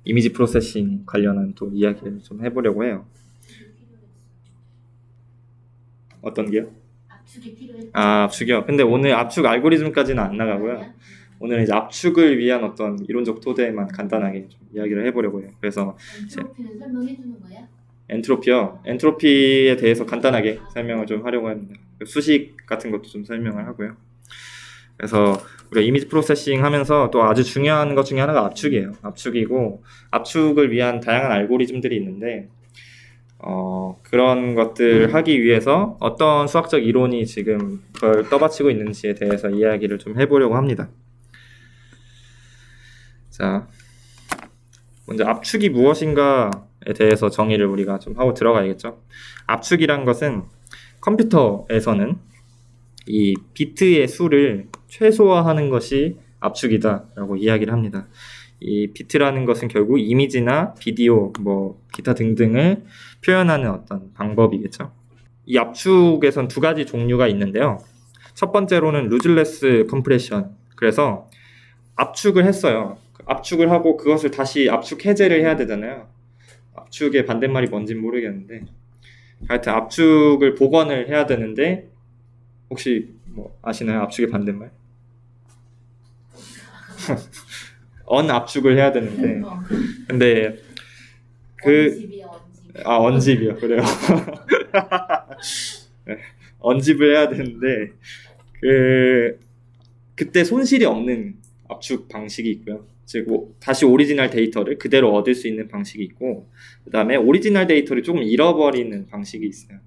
이미지 프로세싱 관련한 또 이야기를 좀 해보려고 해요. 어떤 게요? 압축이 필요했다. 압축이요. 근데 오늘 압축 알고리즘까지는 안 나가고요. 오늘은 이제 압축을 위한 어떤 이론적 토대만 간단하게 좀 이야기를 해보려고 해요. 그래서 엔트로피는 설명해 주는 거야? 엔트로피요. 엔트로피에 대해서 간단하게 설명을 좀 하려고 합니다. 수식 같은 것도 좀 설명을 하고요. 그래서 우리가 이미지 프로세싱 하면서 또 아주 중요한 것 중에 하나가 압축이에요. 압축이고 압축을 위한 다양한 알고리즘들이 있는데 그런 것들 하기 위해서 어떤 수학적 이론이 지금 그걸 떠받치고 있는지에 대해서 이야기를 좀 해보려고 합니다. 자, 먼저 압축이 무엇인가에 대해서 정의를 우리가 좀 하고 들어가야겠죠. 압축이란 것은 컴퓨터에서는 이 비트의 수를 최소화하는 것이 압축이다라고 이야기를 합니다. 이 비트라는 것은 결국 이미지나 비디오, 뭐 기타 등등을 표현하는 어떤 방법이겠죠. 이 압축에선 두 가지 종류가 있는데요. 첫 번째로는 루즐레스 컴프레션. 그래서 압축을 했어요. 압축을 하고 그것을 다시 압축 해제를 해야 되잖아요. 압축의 반대말이 뭔지 모르겠는데 하여튼 압축을 복원을 해야 되는데 혹시 뭐 아시나요? 압축의 반대말? 언압축을 해야 되는데 근데 언집이요. 그래요. 언집을 해야 되는데 그때 손실이 없는 압축 방식이 있고요. 즉 다시 오리지널 데이터를 그대로 얻을 수 있는 방식이 있고 그 다음에 오리지널 데이터를 조금 잃어버리는 방식이 있어요.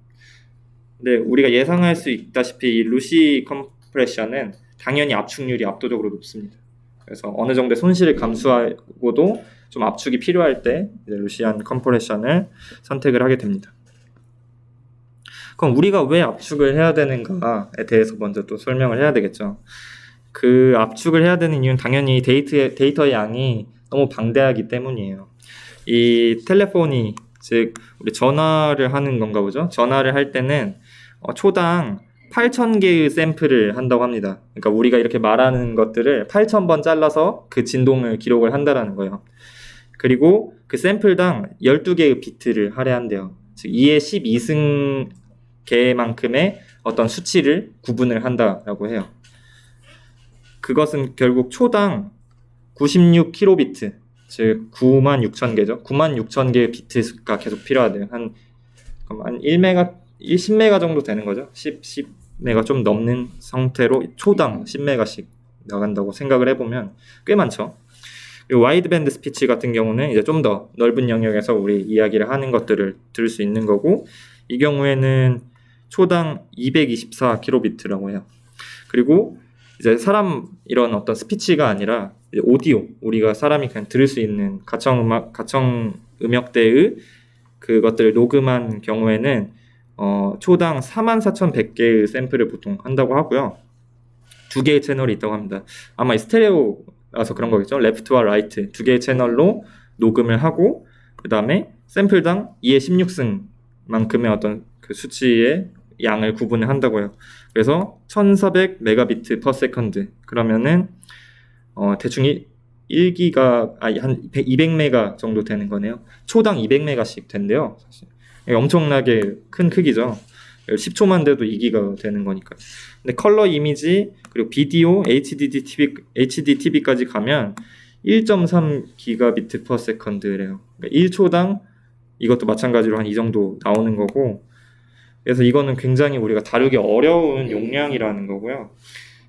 근데 우리가 예상할 수 있다시피 이 루시 컴프레션은 당연히 압축률이 압도적으로 높습니다. 그래서 어느 정도의 손실을 감수하고도 좀 압축이 필요할 때 이제 루시안 컴프레션을 선택을 하게 됩니다. 그럼 우리가 왜 압축을 해야 되는가에 대해서 먼저 또 설명을 해야 되겠죠. 그 압축을 해야 되는 이유는 당연히 데이터의 양이 너무 방대하기 때문이에요. 이 텔레폰이 즉 우리 전화를 하는 건가 보죠. 전화를 할 때는 초당 8,000개의 샘플을 한다고 합니다. 그러니까 우리가 이렇게 말하는 것들을 8,000번 잘라서 그 진동을 기록을 한다라는 거예요. 그리고 그 샘플당 12개의 비트를 할애한대요. 즉 2의 12승 개만큼의 어떤 수치를 구분을 한다라고 해요. 그것은 결국 초당 96kbit, 즉 96,000개죠. 96,000개의 비트가 계속 필요하대요. 한 1메가, 10메가 정도 되는 거죠. 10메가 좀 넘는 상태로 초당 10메가씩 나간다고 생각을 해보면 꽤 많죠. 그리고 와이드밴드 스피치 같은 경우는 이제 좀 더 넓은 영역에서 우리 이야기를 하는 것들을 들을 수 있는 거고 이 경우에는 초당 224kbit라고 해요. 그리고 이제 사람 이런 어떤 스피치가 아니라 오디오, 우리가 사람이 그냥 들을 수 있는 가청 음역대의 그것들을 녹음한 경우에는 초당 44,100개의 샘플을 보통 한다고 하고요. 2개의 채널이 있다고 합니다. 아마 이 스테레오라서 그런 거겠죠. 레프트와 라이트 2개의 채널로 녹음을 하고 그 다음에 샘플당 2의 16승만큼의 어떤 그 수치의 양을 구분을 한다고요. 그래서 1400 메가비트 per 세컨드 그러면은 대충 1기가 한 200메가 정도 되는 거네요. 초당 200메가씩 된대요. 사실 엄청나게 큰 크기죠. 10초만 돼도 2기가 되는 거니까. 근데 컬러 이미지 그리고 비디오 HDTV까지 가면 1.3기가비트 per 세컨드래요. 그러니까 1초당 이것도 마찬가지로 한 이 정도 나오는 거고 그래서 이거는 굉장히 우리가 다루기 어려운 용량이라는 거고요.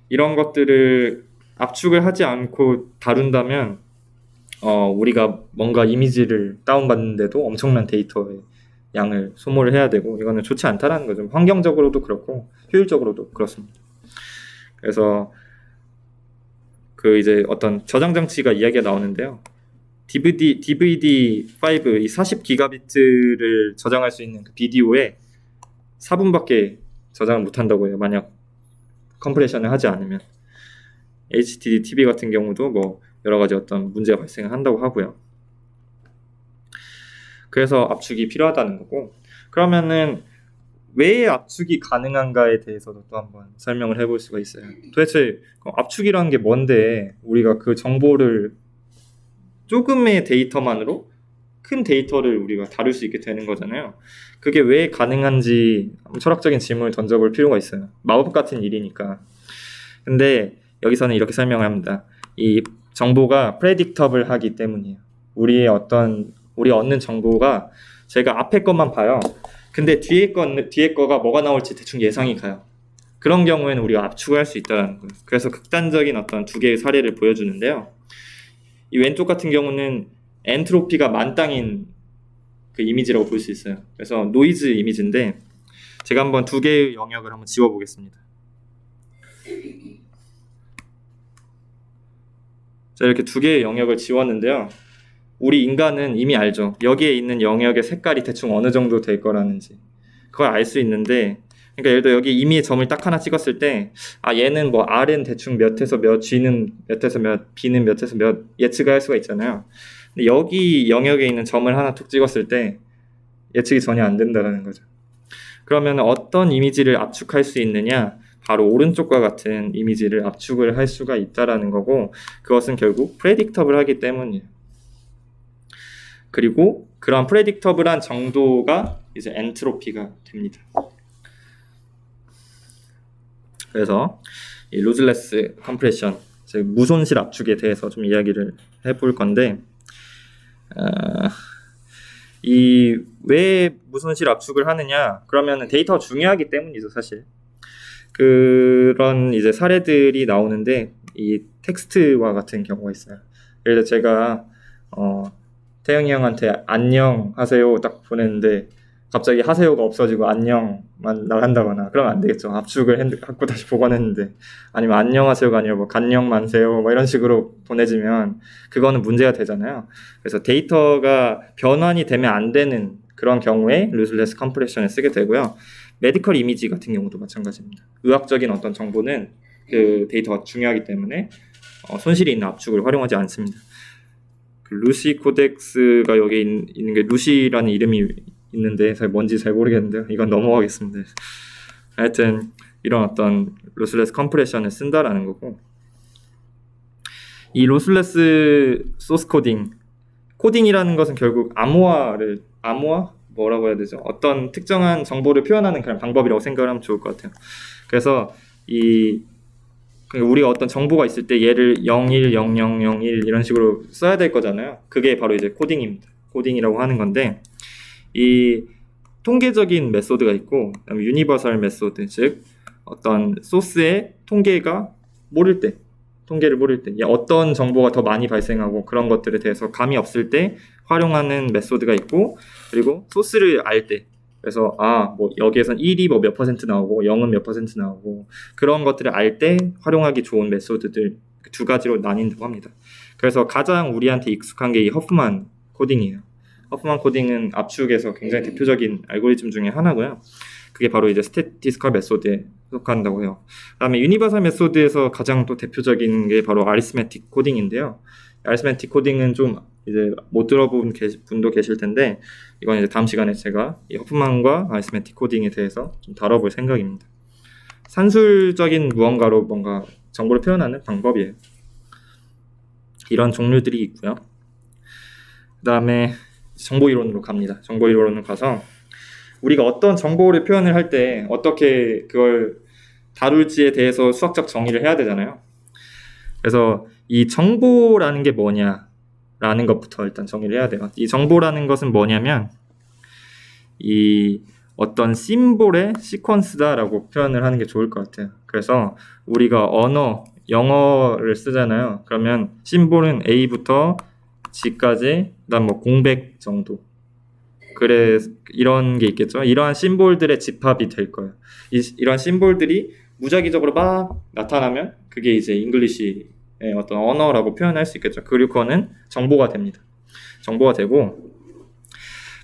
이런 것들을 압축을 하지 않고 다룬다면 우리가 뭔가 이미지를 다운받는데도 엄청난 데이터의 양을 소모를 해야 되고 이거는 좋지 않다라는 거죠. 환경적으로도 그렇고 효율적으로도 그렇습니다. 그래서 그 이제 어떤 저장 장치가 이야기가 나오는데요. DVD5 이 40기가비트를 저장할 수 있는 그 비디오에 4분밖에 저장을 못한다고 해요. 만약 컴프레션을 하지 않으면. HDD TV 같은 경우도 뭐 여러 가지 어떤 문제가 발생을 한다고 하고요. 그래서 압축이 필요하다는 거고 그러면은 왜 압축이 가능한가에 대해서도 또 한번 설명을 해볼 수가 있어요. 도대체 압축이라는 게 뭔데 우리가 그 정보를 조금의 데이터만으로 큰 데이터를 우리가 다룰 수 있게 되는 거잖아요. 그게 왜 가능한지 철학적인 질문을 던져볼 필요가 있어요. 마법 같은 일이니까. 근데 여기서는 이렇게 설명을 합니다. 이 정보가 predictable 하기 때문이에요. 우리 얻는 정보가 제가 앞에 것만 봐요. 근데 뒤에 거가 뭐가 나올지 대충 예상이 가요. 그런 경우에는 우리가 압축을 할 수 있다는 거예요. 그래서 극단적인 어떤 두 개의 사례를 보여주는데요. 이 왼쪽 같은 경우는 엔트로피가 만땅인 그 이미지라고 볼 수 있어요. 그래서 노이즈 이미지인데 제가 한번 두 개의 영역을 한번 지워보겠습니다. 자, 이렇게 두 개의 영역을 지웠는데요. 우리 인간은 이미 알죠. 여기에 있는 영역의 색깔이 대충 어느 정도 될 거라는지 그걸 알 수 있는데, 그러니까 예를 들어 여기 임의의 점을 딱 하나 찍었을 때 얘는 뭐 R은 대충 몇에서 몇, G는 몇에서 몇, B는 몇에서 몇 예측을 할 수가 있잖아요. 근데 여기 영역에 있는 점을 하나 툭 찍었을 때 예측이 전혀 안 된다는 거죠. 그러면 어떤 이미지를 압축할 수 있느냐? 바로 오른쪽과 같은 이미지를 압축을 할 수가 있다라는 거고, 그것은 결국 predictable 하기 때문이에요. 그리고 그런 predictable한 정도가 이제 엔트로피가 됩니다. 그래서 이 lossless compression, 즉 무손실 압축에 대해서 좀 이야기를 해볼 건데, 이 왜 무손실 압축을 하느냐? 그러면 데이터가 중요하기 때문이죠, 사실. 그런 이제 사례들이 나오는데 이 텍스트와 같은 경우가 있어요. 예를 들어 제가 태영이 형한테 안녕 하세요 딱 보냈는데 갑자기 하세요가 없어지고 안녕만 나간다거나 그러면 안 되겠죠. 압축을 했고 다시 복원했는데, 아니면 안녕하세요가 아니라 뭐 간녕만세요 뭐 이런 식으로 보내지면 그거는 문제가 되잖아요. 그래서 데이터가 변환이 되면 안 되는 그런 경우에 lossless compression을 쓰게 되고요. 메디컬 이미지 같은 경우도 마찬가지입니다. 의학적인 어떤 정보는 그 데이터가 중요하기 때문에 손실이 있는 압축을 활용하지 않습니다. 그 루시 코덱스가 여기 있는 게 루시라는 이름이 있는데 뭔지 잘 모르겠는데요. 이건 넘어가겠습니다. 하여튼 이런 어떤 lossless compression을 쓴다라는 거고, 이 lossless source 코딩이라는 것은 결국 뭐라고 해야 되죠? 어떤 특정한 정보를 표현하는 그런 방법이라고 생각을 하면 좋을 것 같아요. 그래서 우리가 어떤 정보가 있을 때 얘를 010001 이런 식으로 써야 될 거잖아요. 그게 바로 이제 코딩입니다. 코딩이라고 하는 건데, 이 통계적인 메소드가 있고, 그다음에 유니버설 메소드, 즉 어떤 소스의 통계를 모를 때 어떤 정보가 더 많이 발생하고 그런 것들에 대해서 감이 없을 때 활용하는 메소드가 있고, 그리고 소스를 알 때, 그래서 뭐 여기에선 1이 뭐 몇 퍼센트 나오고 0은 몇 퍼센트 나오고 그런 것들을 알 때 활용하기 좋은 메소드들 두 가지로 나뉜다고 합니다. 그래서 가장 우리한테 익숙한 게 이 허프만 코딩이에요. 허프만 코딩은 압축에서 굉장히 대표적인 알고리즘 중에 하나고요. 그게 바로 이제 스태티스컬 메소드에 속한다고 해요. 그다음에 유니버설 메소드에서 가장 또 대표적인 게 바로 아리스메틱 코딩인데요. 아리스메틱 코딩은 좀 이제 못 들어본 분도 계실 텐데, 이건 이제 다음 시간에 제가 이 허프만과 아리스메틱 코딩에 대해서 좀 다뤄볼 생각입니다. 산술적인 무언가로 뭔가 정보를 표현하는 방법이에요. 이런 종류들이 있고요. 그 다음에 정보이론으로 갑니다. 정보이론으로 가서 우리가 어떤 정보를 표현을 할 때 어떻게 그걸 다룰지에 대해서 수학적 정의를 해야 되잖아요. 그래서 이 정보라는 게 뭐냐라는 것부터 일단 정의를 해야 돼요. 이 정보라는 것은 뭐냐면 이 어떤 심볼의 시퀀스다라고 표현을 하는 게 좋을 것 같아요. 그래서 우리가 영어를 쓰잖아요. 그러면 심볼은 A부터 G까지, 그다음 뭐 공백 정도. 그래, 이런 게 있겠죠. 이러한 심볼들의 집합이 될 거예요. 이런 심볼들이 무작위적으로 막 나타나면 그게 이제 잉글리시의 어떤 언어라고 표현할 수 있겠죠. 그리고 그거는 정보가 됩니다. 정보가 되고,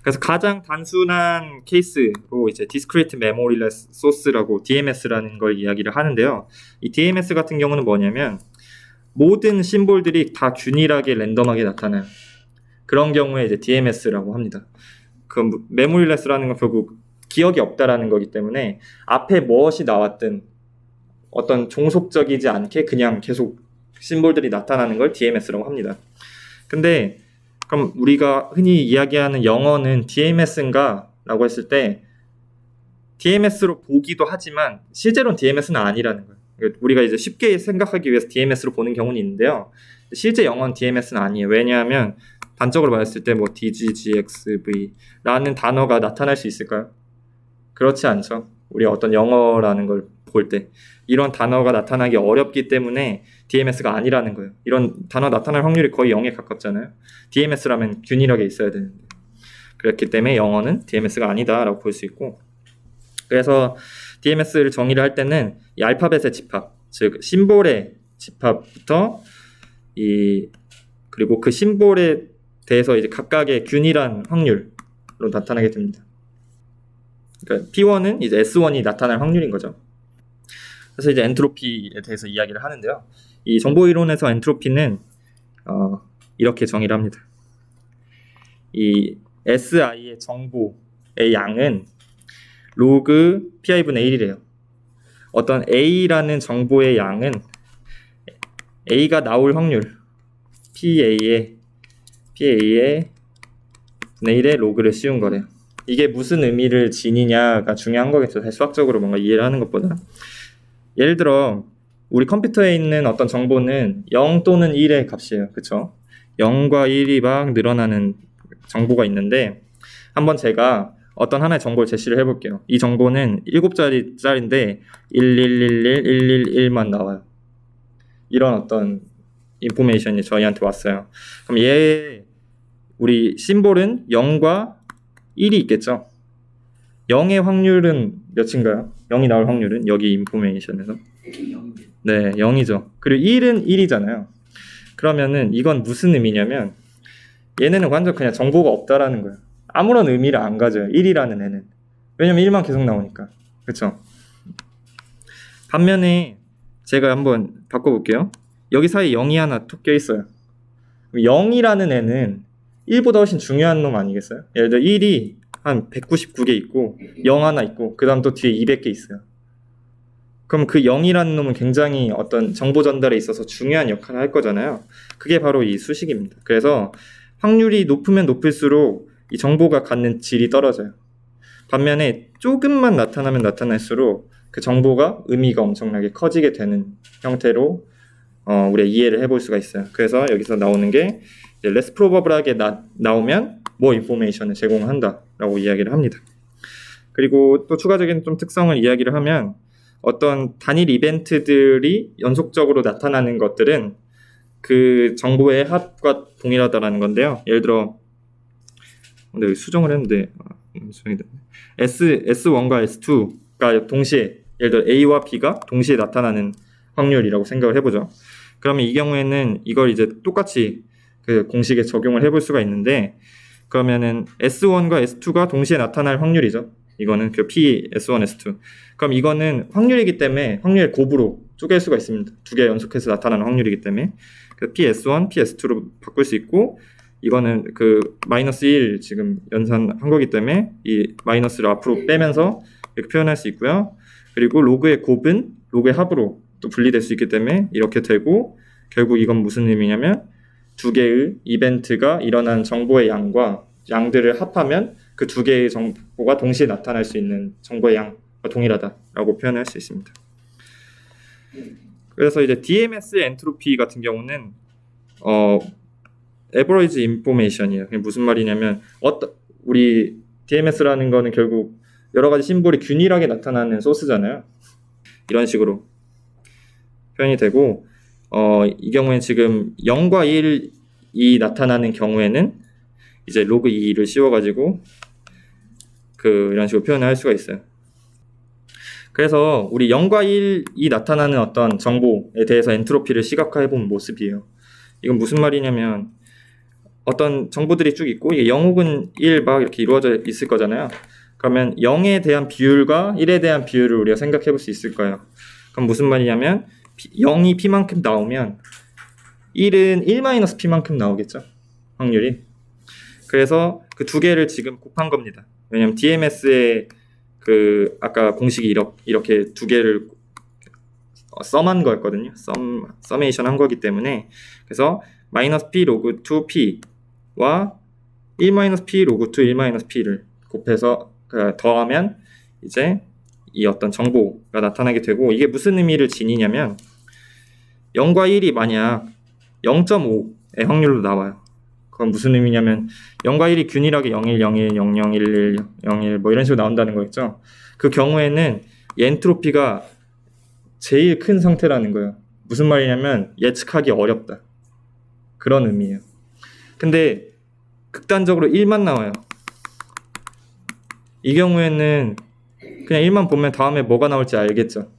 그래서 가장 단순한 케이스로 이제 Discrete Memoryless Source라고 DMS라는 걸 이야기를 하는데요. 이 DMS 같은 경우는 뭐냐면 모든 심볼들이 다 균일하게 랜덤하게 나타나요. 그런 경우에 이제 DMS라고 합니다. 그 메모리레스라는 건 결국 기억이 없다라는 거기 때문에 앞에 무엇이 나왔든 어떤 종속적이지 않게 그냥 계속 심볼들이 나타나는 걸 DMS라고 합니다. 근데 그럼 우리가 흔히 이야기하는 영어는 DMS인가? 라고 했을 때 DMS로 보기도 하지만 실제로는 DMS는 아니라는 거예요. 그러니까 우리가 이제 쉽게 생각하기 위해서 DMS로 보는 경우는 있는데요. 실제 영어는 DMS는 아니에요. 왜냐하면 단적으로 말했을 때 뭐 DGGXV라는 단어가 나타날 수 있을까요? 그렇지 않죠. 우리 어떤 영어라는 걸 볼 때 이런 단어가 나타나기 어렵기 때문에 DMS가 아니라는 거예요. 이런 단어 나타날 확률이 거의 0에 가깝잖아요. DMS라면 균일하게 있어야 되는데 그렇기 때문에 영어는 DMS가 아니다라고 볼 수 있고, 그래서 DMS를 정의를 할 때는 이 알파벳의 집합, 즉 심볼의 집합부터 그리고 그 심볼에 대해서 이제 각각의 균일한 확률로 나타나게 됩니다. 그러니까 P1은 이제 S1이 나타날 확률인 거죠. 그래서 이제 엔트로피에 대해서 이야기를 하는데요. 이 정보이론에서 엔트로피는 이렇게 정의를 합니다. 이 SI의 정보의 양은 로그 PI분의 1이래요. 어떤 A라는 정보의 양은 A가 나올 확률 PA의 분의 1의 로그를 씌운 거래요. 이게 무슨 의미를 지니냐가 중요한 거겠죠. 사실 수학적으로 뭔가 이해를 하는 것보다. 예를 들어 우리 컴퓨터에 있는 어떤 정보는 0 또는 1의 값이에요. 그쵸? 0과 1이 막 늘어나는 정보가 있는데, 한번 제가 어떤 하나의 정보를 제시를 해볼게요. 이 정보는 7자리인데 1111111만 나와요. 이런 어떤 인포메이션이 저희한테 왔어요. 그럼 우리 심볼은 0과 1이 있겠죠? 0의 확률은 몇인가요? 0이 나올 확률은 여기 인포메이션에서 네, 0이죠. 그리고 1은 1이잖아요. 그러면은 이건 무슨 의미냐면 얘네는 완전 그냥 정보가 없다라는 거예요. 아무런 의미를 안 가져요. 1이라는 애는. 왜냐면 1만 계속 나오니까. 그쵸? 반면에 제가 한번 바꿔볼게요. 여기 사이에 0이 하나 톡 껴있어요. 0이라는 애는 1보다 훨씬 중요한 놈 아니겠어요? 예를 들어 1이 한 199개 있고 0 하나 있고 그 다음 또 뒤에 200개 있어요. 그럼 그 0이라는 놈은 굉장히 어떤 정보 전달에 있어서 중요한 역할을 할 거잖아요. 그게 바로 이 수식입니다. 그래서 확률이 높으면 높을수록 이 정보가 갖는 질이 떨어져요. 반면에 조금만 나타나면 나타날수록 그 정보가 의미가 엄청나게 커지게 되는 형태로 우리가 이해를 해볼 수가 있어요. 그래서 여기서 나오는 게 less probable하게 나오면 more information을 제공한다라고 이야기를 합니다. 그리고 또 추가적인 좀 특성을 이야기를 하면 어떤 단일 이벤트들이 연속적으로 나타나는 것들은 그 정보의 합과 동일하다라는 건데요. 예를 들어 근데 여기 수정을 했는데 S1과 S2가 동시에 예를 들어 A와 B가 동시에 나타나는 확률이라고 생각을 해보죠. 그러면 이 경우에는 이걸 이제 똑같이 그 공식에 적용을 해볼 수가 있는데, 그러면은 S1과 S2가 동시에 나타날 확률이죠. 이거는 그 P, S1, S2. 그럼 이거는 확률이기 때문에 확률의 곱으로 쪼갤 수가 있습니다. 두 개 연속해서 나타나는 확률이기 때문에 그 P, S1, P, S2로 바꿀 수 있고, 이거는 그 마이너스 1 지금 연산한 거기 때문에 이 마이너스를 앞으로 빼면서 이렇게 표현할 수 있고요. 그리고 로그의 곱은 로그의 합으로 또 분리될 수 있기 때문에 이렇게 되고, 결국 이건 무슨 의미냐면 두 개의 이벤트가 일어난 정보의 양들을 합하면 그 두 개의 정보가 동시에 나타날 수 있는 정보의 양과 동일하다라고 표현할 수 있습니다. 그래서 이제 DMS의 엔트로피 같은 경우는 average information이에요. 그게 무슨 말이냐면 우리 DMS라는 거는 결국 여러 가지 심볼이 균일하게 나타나는 소스잖아요. 이런 식으로 표현이 되고, 이 경우엔 지금 0과 1이 나타나는 경우에는 이제 로그 2를 씌워가지고 이런 식으로 표현을 할 수가 있어요. 그래서 우리 0과 1이 나타나는 어떤 정보에 대해서 엔트로피를 시각화해본 모습이에요. 이건 무슨 말이냐면 어떤 정보들이 쭉 있고 이게 0 혹은 1 막 이렇게 이루어져 있을 거잖아요. 그러면 0에 대한 비율과 1에 대한 비율을 우리가 생각해 볼 수 있을 거예요. 그럼 무슨 말이냐면 0이 P만큼 나오면 1은 1-P만큼 나오겠죠. 확률이. 그래서 그 두 개를 지금 곱한 겁니다. 왜냐면 DMS의 아까 공식이 이렇게 두 개를 썸한 거였거든요. 서메이션 한 거기 때문에. 그래서 마이너스 p 로그 2 p와 1 마이너스 p 로그 2 1 마이너스 p를 곱해서 더하면 이제 이 어떤 정보가 나타나게 되고, 이게 무슨 의미를 지니냐면 0과 1이 만약 0.5의 확률로 나와요. 그건 무슨 의미냐면 0과 1이 균일하게 01, 01, 00, 11, 01 뭐 이런 식으로 나온다는 거겠죠. 그 경우에는 이 엔트로피가 제일 큰 상태라는 거예요. 무슨 말이냐면 예측하기 어렵다, 그런 의미예요. 근데 극단적으로 1만 나와요. 이 경우에는 그냥 1만 보면 다음에 뭐가 나올지 알겠죠.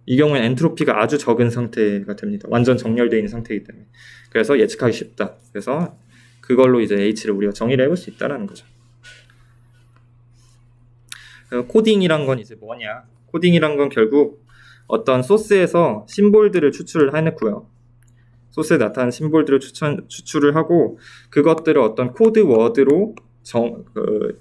이 경우엔 엔트로피가 아주 적은 상태가 됩니다. 완전 정렬되어 있는 상태이기 때문에. 그래서 예측하기 쉽다. 그래서 그걸로 이제 H를 우리가 정의를 해볼 수 있다는 거죠. 코딩이란 건 이제 뭐냐? 코딩이란 건 결국 어떤 소스에서 심볼들을 추출을 해냈고요. 소스에 나타난 심볼들을 추출을 하고 그것들을 어떤 코드 워드로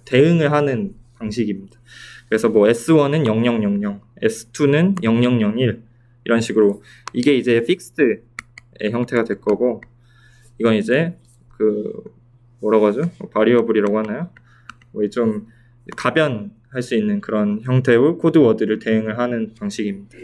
대응을 하는 방식입니다. 그래서 뭐 S1은 0000, S2는 0001 이런 식으로 이게 이제 픽스드의 형태가 될 거고, 이건 이제 그 뭐라고 하죠? 바리어블이라고 하나요? 뭐 좀 가변할 수 있는 그런 형태의 코드 워드를 대응을 하는 방식입니다.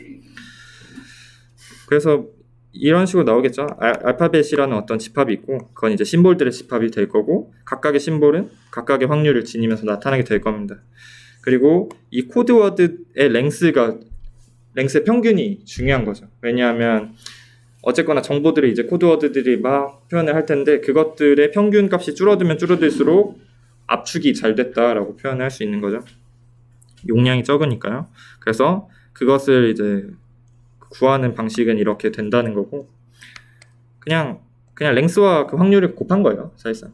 그래서 이런 식으로 나오겠죠. 알파벳이라는 어떤 집합이 있고 그건 이제 심볼들의 집합이 될 거고, 각각의 심볼은 각각의 확률을 지니면서 나타나게 될 겁니다. 그리고 이 코드워드의 랭스의 평균이 중요한 거죠. 왜냐하면 어쨌거나 정보들이 이제 코드워드들이 막 표현을 할 텐데 그것들의 평균 값이 줄어들면 줄어들수록 압축이 잘 됐다라고 표현을 할 수 있는 거죠. 용량이 적으니까요. 그래서 그것을 이제 구하는 방식은 이렇게 된다는 거고, 그냥 랭스와 그 확률을 곱한 거예요, 사실상.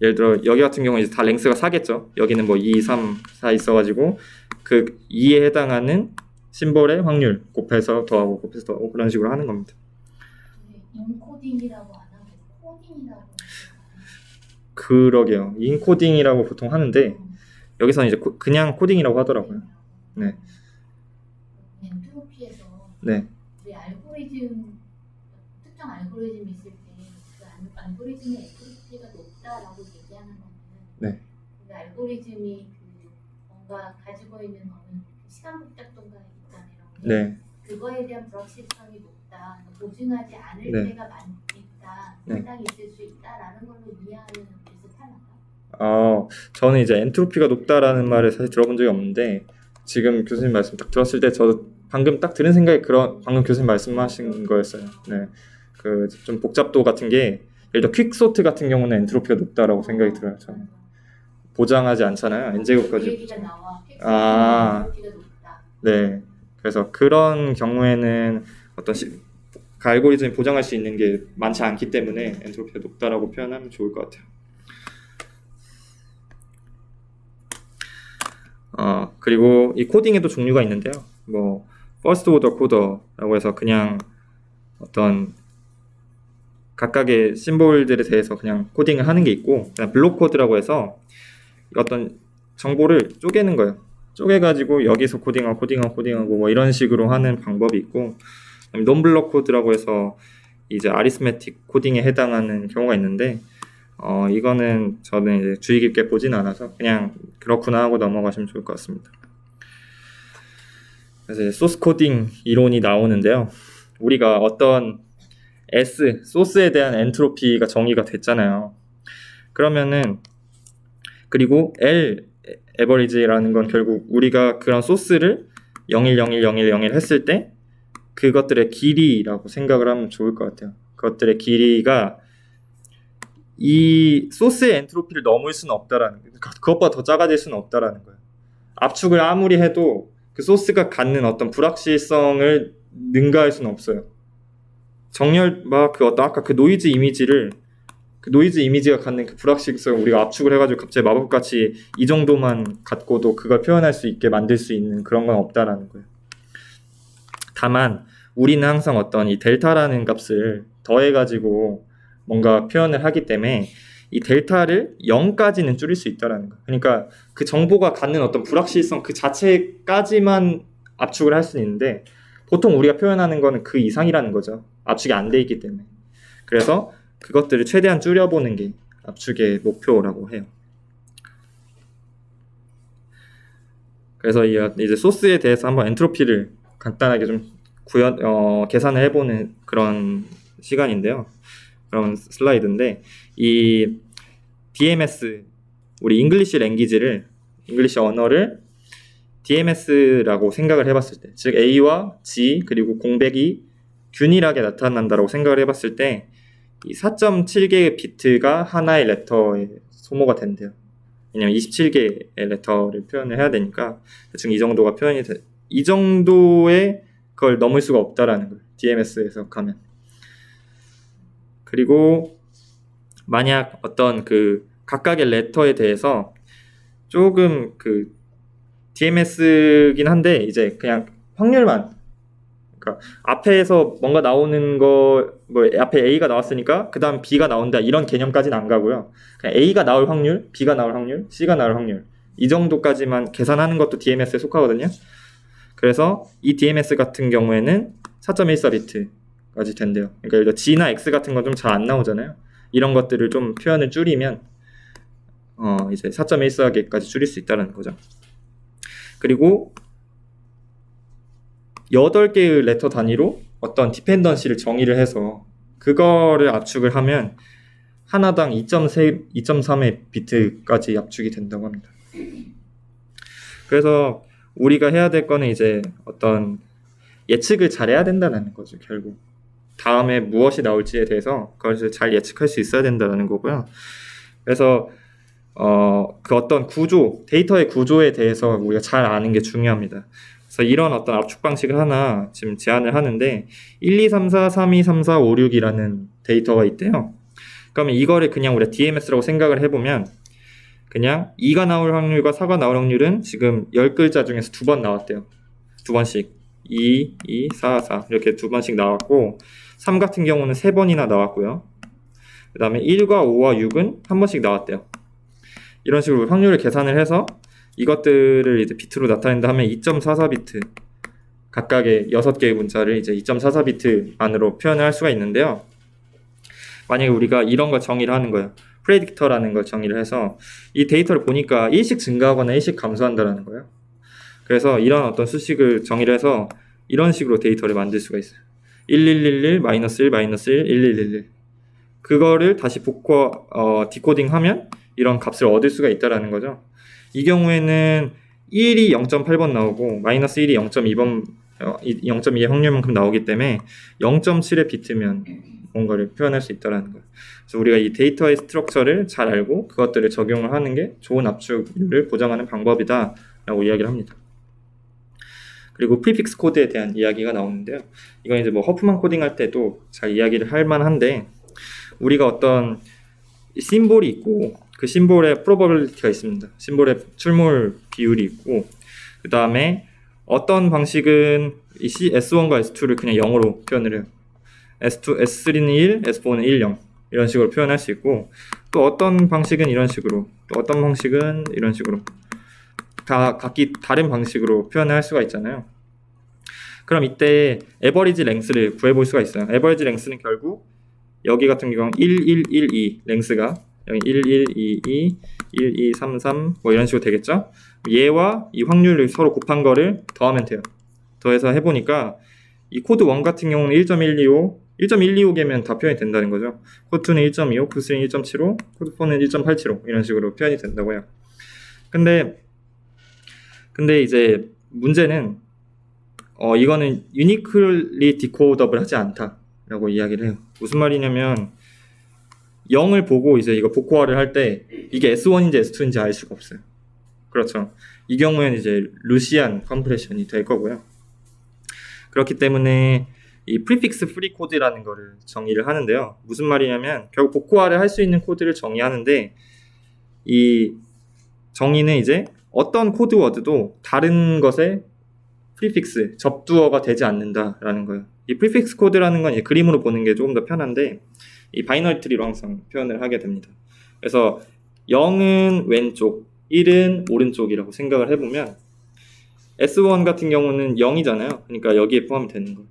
예를 들어 여기 같은 경우는 이제 다 랭스가 4겠죠. 여기는 뭐 2, 3, 4 있어가지고 그 2에 해당하는 심볼의 확률 곱해서 더하고 곱해서 더하고 그런 식으로 하는 겁니다. 인코딩이라고 안 하고 코딩이라고. 그러게요. 인코딩이라고 보통 하는데 여기서는 이제 그냥 코딩이라고 하더라고요. 네. 엔트로피에서 네. 우리 특정 알고리즘이 있을 때 그 알고리즘의 엔트로피가 높다라고 얘기하는 거는, 네. 그 알고리즘이 뭔가 가지고 있는 어느 시간 복잡도가 있다는 네. 그거에 대한 불확실성이 높다, 보증하지 않을 네. 때가 있다, 네. 상당히 있을 수 있다라는 걸로 이해하는 비슷하나요? 저는 이제 엔트로피가 높다라는 말을 사실 들어본 적이 없는데 지금 교수님 말씀 딱 들었을 때 저도 방금 딱 들은 생각이 방금 교수님 말씀하신 거였어요. 네. 그 좀 복잡도 같은 게 예를 들어 퀵소트 같은 경우는 엔트로피가 높다라고 생각이 들어요. 저는 보장하지 않잖아요. n제곱까지. 얘기가 나와. 엔트로피가 높다. 네. 그래서 그런 경우에는 어떤 알고리즘이 보장할 수 있는 게 많지 않기 때문에 엔트로피가 높다라고 표현하면 좋을 것 같아요. 그리고 이 코딩에도 종류가 있는데요. 뭐 퍼스트 오더 코더라고 해서 그냥 어떤 각각의 심볼들에 대해서 그냥 코딩을 하는 게 있고, 그냥 블록 코드라고 해서 어떤 정보를 쪼개는 거예요. 쪼개가지고 여기서 코딩하고 뭐 이런 식으로 하는 방법이 있고, 논블록 코드라고 해서 이제 아리스메틱 코딩에 해당하는 경우가 있는데 이거는 저는 이제 주의 깊게 보진 않아서 그냥 그렇구나 하고 넘어가시면 좋을 것 같습니다. 그래서 이제 소스 코딩 이론이 나오는데요. 우리가 어떤 소스에 대한 엔트로피가 정의가 됐잖아요. 그러면은 그리고 에버리지라는 건 결국 우리가 그런 소스를 01010101 했을 때 그것들의 길이라고 생각을 하면 좋을 것 같아요. 그것들의 길이가 이 소스의 엔트로피를 넘을 수는 없다라는 거예요. 그것보다 더 작아질 수는 없다라는 거예요. 압축을 아무리 해도 그 소스가 갖는 어떤 불확실성을 능가할 수는 없어요. 아까 그 노이즈 이미지가 갖는 그 불확실성을 우리가 압축을 해가지고 갑자기 마법같이 이 정도만 갖고도 그걸 표현할 수 있게 만들 수 있는 그런 건 없다라는 거예요. 다만 우리는 항상 어떤 이 델타라는 값을 더해가지고 뭔가 표현을 하기 때문에 이 델타를 0까지는 줄일 수 있다라는 거예요. 그러니까 그 정보가 갖는 어떤 불확실성 그 자체까지만 압축을 할 수는 있는데 보통 우리가 표현하는 거는 그 이상이라는 거죠. 압축이 안 돼 있기 때문에. 그래서 그것들을 최대한 줄여보는 게 압축의 목표라고 해요. 그래서 이제 소스에 대해서 한번 엔트로피를 간단하게 좀 계산을 해보는 그런 시간인데요. 그런 슬라이드인데, 이 DMS, 우리 잉글리시 언어를 DMS라고 생각을 해봤을 때, 즉 A와 G 그리고 공백이 균일하게 나타난다라고 생각을 해봤을 때, 이 4.7개의 비트가 하나의 레터에 소모가 된대요. 왜냐면 27개의 레터를 표현을 해야 되니까 대충 이 정도가 이 정도의 그걸 넘을 수가 없다라는 걸 DMS에서 가면. 그리고 만약 어떤 그 각각의 레터에 대해서 조금 그 DMS긴 한데 이제 그냥 확률만, 그러니까 앞에서 뭔가 나오는 거, 뭐 앞에 A가 나왔으니까 그 다음 B가 나온다 이런 개념까지는 안 가고요. 그냥 A가 나올 확률, B가 나올 확률, C가 나올 확률 이 정도까지만 계산하는 것도 DMS에 속하거든요. 그래서 이 DMS 같은 경우에는 4.14비트까지 된대요. 그러니까 예를 들어 G나 X 같은 건 좀 잘 안 나오잖아요. 이런 것들을 좀 표현을 줄이면 이제 4.14개까지 줄일 수 있다는 거죠. 그리고 8개의 레터 단위로 어떤 디펜던시를 정의를 해서 그거를 압축을 하면 하나당 2.3의 비트까지 압축이 된다고 합니다. 그래서 우리가 해야 될 거는 이제 어떤 예측을 잘해야 된다는 거죠. 결국 다음에 무엇이 나올지에 대해서 그것을 잘 예측할 수 있어야 된다는 거고요. 그래서 그 어떤 데이터의 구조에 대해서 우리가 잘 아는 게 중요합니다. 그래서 이런 어떤 압축 방식을 하나 지금 제안을 하는데 1, 2, 3, 4, 3, 2, 3, 4, 5, 6이라는 데이터가 있대요. 그러면 이거를 그냥 우리가 DMS라고 생각을 해보면 그냥 2가 나올 확률과 4가 나올 확률은 지금 10글자 중에서 2번 나왔대요. 2번씩 2, 2, 4, 4 이렇게 2번씩 나왔고 3 같은 경우는 3번이나 나왔고요. 그 다음에 1과 5와 6은 한 번씩 나왔대요. 이런 식으로 확률을 계산을 해서 이것들을 이제 비트로 나타낸다 하면 2.44비트 각각의 6개의 문자를 이제 2.44비트 안으로 표현을 할 수가 있는데요. 만약에 우리가 이런 걸 정의를 하는 거예요. 프레딕터라는 걸 정의를 해서 이 데이터를 보니까 일씩 증가하거나 일씩 감소한다는 거예요. 그래서 이런 어떤 수식을 정의를 해서 이런 식으로 데이터를 만들 수가 있어요. 1111 마이너스 1 마이너스 1 1111 그거를 다시 디코딩하면 이런 값을 얻을 수가 있다는 거죠. 이 경우에는 1이 0.8번 나오고 마이너스 1이 0.2의 확률만큼 나오기 때문에 0.7의 비트면 뭔가를 표현할 수 있다는 거예요. 그래서 우리가 이 데이터의 스트럭처를 잘 알고 그것들을 적용을 하는 게 좋은 압축률을 보장하는 방법이다 라고 이야기를 합니다. 그리고 프리픽스 코드에 대한 이야기가 나오는데요. 이건 이제 뭐 허프만 코딩할 때도 잘 이야기를 할 만한데 우리가 어떤 심볼이 있고 그 심볼에 프로버빌리티가 있습니다. 심볼에 출몰 비율이 있고 그 다음에 어떤 방식은 이 S1과 S2를 그냥 0으로 표현을 해요. S3는 1, S4는 1, 0 이런 식으로 표현할 수 있고 또 어떤 방식은 이런 식으로 또 어떤 방식은 이런 식으로 다 각기 다른 방식으로 표현을 할 수가 있잖아요. 그럼 이때 에버리지 랭스를 구해볼 수가 있어요. 에버리지 랭스는 결국 여기 같은 경우는 1, 1, 1, 2 랭스가 여기 1, 1, 2, 2, 1, 2, 3, 3 뭐 이런 식으로 되겠죠. 얘와 이 확률을 서로 곱한 거를 더하면 돼요. 더해서 해보니까 이 코드 1 같은 경우는 1.125 1.125개면 다 표현이 된다는 거죠. 코드 2는 1.25, 코드 3는 1.75, 코드 4는 1.875 이런 식으로 표현이 된다고요. 근데 이제 문제는 이거는 유니클리 디코더블 하지 않다라고 이야기를 해요. 무슨 말이냐면 0을 보고 이제 이거 복호화를 할 때 이게 S1인지 S2인지 알 수가 없어요. 그렇죠. 이 경우에는 이제 루시안 컴프레션이 될 거고요. 그렇기 때문에 이 프리픽스 프리 코드라는 거를 정의를 하는데요. 무슨 말이냐면 결국 복호화를 할 수 있는 코드를 정의하는데 이 정의는 이제 어떤 코드워드도 다른 것에 프리픽스, 접두어가 되지 않는다라는 거예요. 이 프리픽스 코드라는 건 이제 그림으로 보는 게 조금 더 편한데 이 바이너리 트리로 항상 표현을 하게 됩니다. 그래서 0은 왼쪽, 1은 오른쪽이라고 생각을 해보면 S1 같은 경우는 0이잖아요. 그러니까 여기에 포함이 되는 거예요.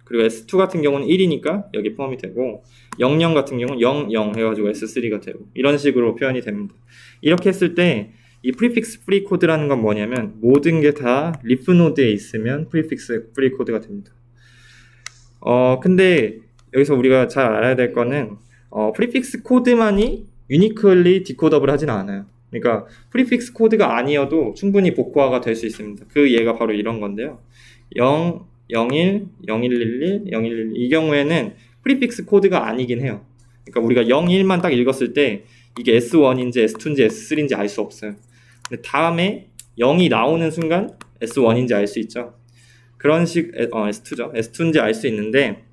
그리고 S2 같은 경우는 1이니까 여기 포함이 되고 00 같은 경우는 00 해가지고 S3가 되고 이런 식으로 표현이 됩니다. 이렇게 했을 때 이 프리픽스 프리 코드라는 건 뭐냐면 모든 게 다 리프 노드에 있으면 프리픽스 프리 코드가 됩니다. 근데 여기서 우리가 잘 알아야 될 거는 프리픽스 코드만이 유니클리 디코더블 하진 않아요. 그러니까 프리픽스 코드가 아니어도 충분히 복호화가 될 수 있습니다. 그 예가 바로 이런 건데요. 0, 01, 0111, 0111 이 경우에는 프리픽스 코드가 아니긴 해요. 그러니까 우리가 01만 딱 읽었을 때 이게 S1인지 S2인지 S3인지 알 수 없어요. 근데 다음에 0이 나오는 순간 S1인지 알 수 있죠. 그런 S2죠. S2인지 알 수 있는데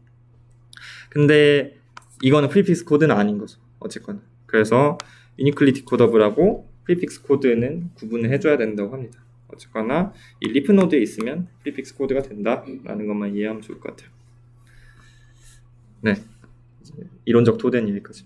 근데 이거는 프리픽스 코드는 아닌 거죠. 어쨌거나. 그래서 유니클리 디코더블하고 프리픽스 코드는 구분을 해줘야 된다고 합니다. 어쨌거나 이 리프 노드에 있으면 프리픽스 코드가 된다라는 것만 이해하면 좋을 것 같아요. 네, 이론적 토대는 여기까지.